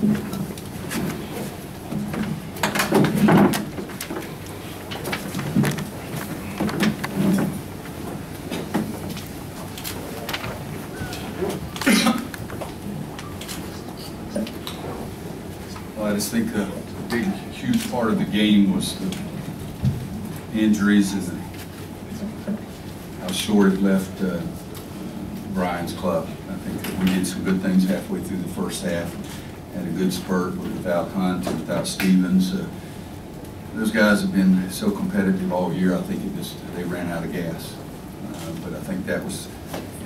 I just think a big, huge part of the game was the injuries and how short it left Brian's club. I think that we did some good things halfway through the first half. Had a good spurt without Hunt and without Stevens. Those guys have been so competitive all year. I think they ran out of gas. But I think that was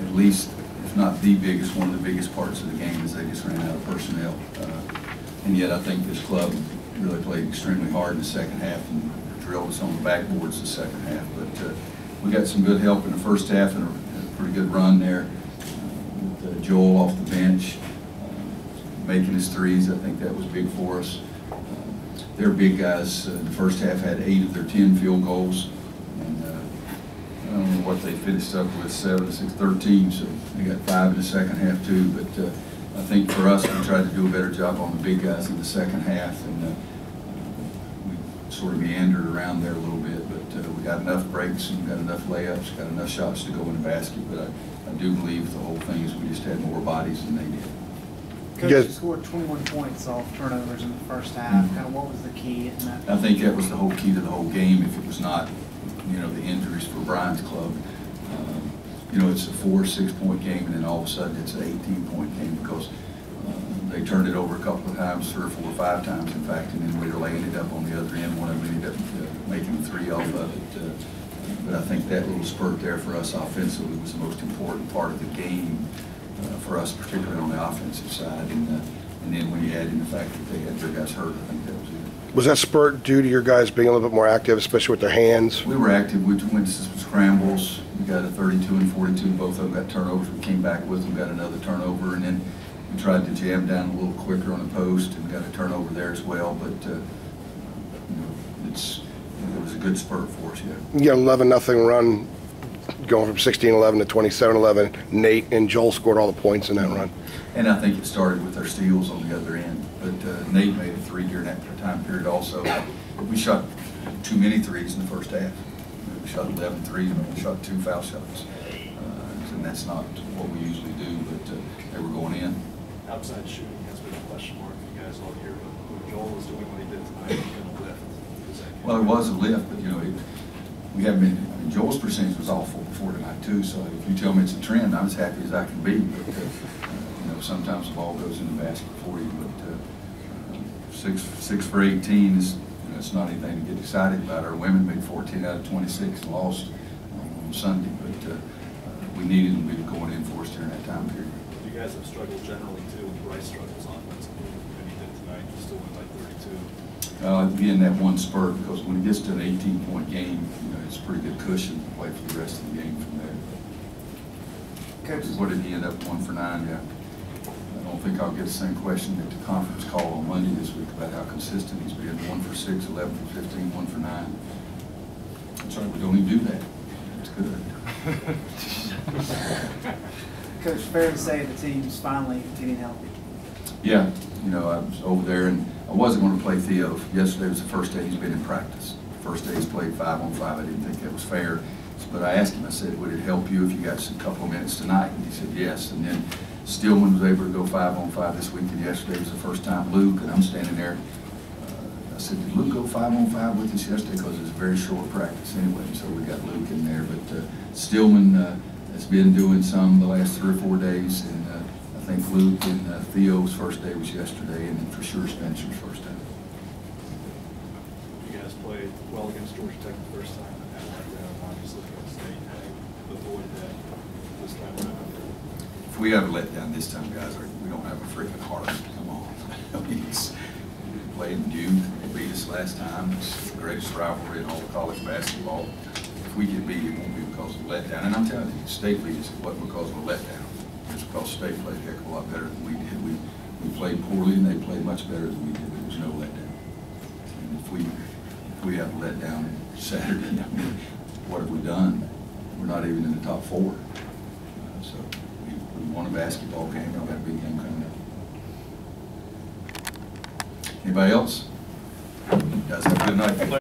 at least, if not the biggest, one of the biggest parts of the game is they just ran out of personnel. And yet I think this club really played extremely hard in the second half and drilled us on the backboards the second half. But we got some good help in the first half and a pretty good run there with Joel off the bench, making his threes. I think that was big for us. Their big guys in the first half had 8 of their 10 field goals. And I don't know what they finished up with, 7, 6, 13, so they got 5 in the second half too. But I think for us, we tried to do a better job on the big guys in the second half, and we sort of meandered around there a little bit, but we got enough breaks and got enough layups, got enough shots to go in the basket. But I do believe the whole thing is we just had more bodies than they did. Coach, you scored 21 points off turnovers in the first half. Kind of what was the key in that? I think that was the whole key to the whole game. If it was not, the injuries for Brian's club, it's a 4 or 6 point game, and then all of a sudden it's an 18-point game because they turned it over a couple of times, 3 or 4 or 5 times, in fact, and then later they ended up on the other end. One of them ended up making a 3 off of it. But I think that little spurt there for us offensively was the most important part of the game for us, particularly on the offensive side. And then when you add in the fact that they had their guys hurt, I think that was it. Was that spurt due to your guys being a little bit more active, especially with their hands? We were active. We went to some scrambles. We got a 32 and 42. Both of them got turnovers. We came back with them, got another turnover, and then we tried to jam down a little quicker on the post and got a turnover there as well. But it was a good spurt for us. Yeah. You got 11-0 run, going from 16-11 to 27-11. Nate and Joel scored all the points in that run. And I think it started with our steals on the other end. But Nate made a 3 during that time period also. We shot too many threes in the first half. We shot 11 threes and we shot 2 foul shots. And that's not what we usually do, but they were going in. Outside shooting has been a question mark for you guys all year, but when Joel was doing what he did tonight, he got a lift. Well, it was a lift, but we haven't been. I mean, Joel's percentage was awful before tonight too. So if you tell me it's a trend, I'm as happy as I can be. But sometimes the ball goes in the basket for you. But 6 for 18 is it's not anything to get excited about. Our women made 14 out of 26 and lost on Sunday, but we needed them to be going in for us during that time period. You guys have struggled generally too. Bryce struggles offensively, and he did tonight. You still went like 32. Again, that one spurt, because when it gets to an 18-point game, it's a pretty good cushion to play for the rest of the game from there. Coach, what did he end up 1 for 9? Yeah. I don't think I'll get the same question at the conference call on Monday this week about how consistent he's been. 1 for 6, 11 for 15, 1 for 9. I'm sorry, we don't even do that. It's good. Coach, fair to say the team's finally getting healthy. Yeah, I was over there and I wasn't going to play Theo. Yesterday was the first day he's been in practice. First day he's played 5-on-5. I didn't think that was fair. But I asked him, I said, would it help you if you got a couple of minutes tonight? And he said yes. And then Stillman was able to go 5-on-5 this week, and yesterday was the first time Luke, and I'm standing there. I said, did Luke go 5-on-5 with us yesterday? Because it was a very short practice anyway, so we got Luke in there. But Stillman has been doing some the last 3 or 4 days, and I think Luke and Theo's first day was yesterday, and then for sure Spencer's first day. You guys played well against Georgia Tech the first time and had a letdown, obviously, against State. Avoid that this time around. If we have a letdown this time, guys, we don't have a freaking heart. Come on. We played Duke. They beat us last time. It's the greatest rivalry in all of college basketball. If we get beat, it won't be because of a letdown. And I'm telling you, State beat us. It wasn't because of a letdown. It's because State played a heck of a lot better than we did. We played poorly, and they played much better than we did. There was no letdown. And if we have a letdown Saturday, I mean, what have we done? We're not even in the top 4. So we won a basketball game. We've got a big game coming up. Anybody else? You guys have a good night.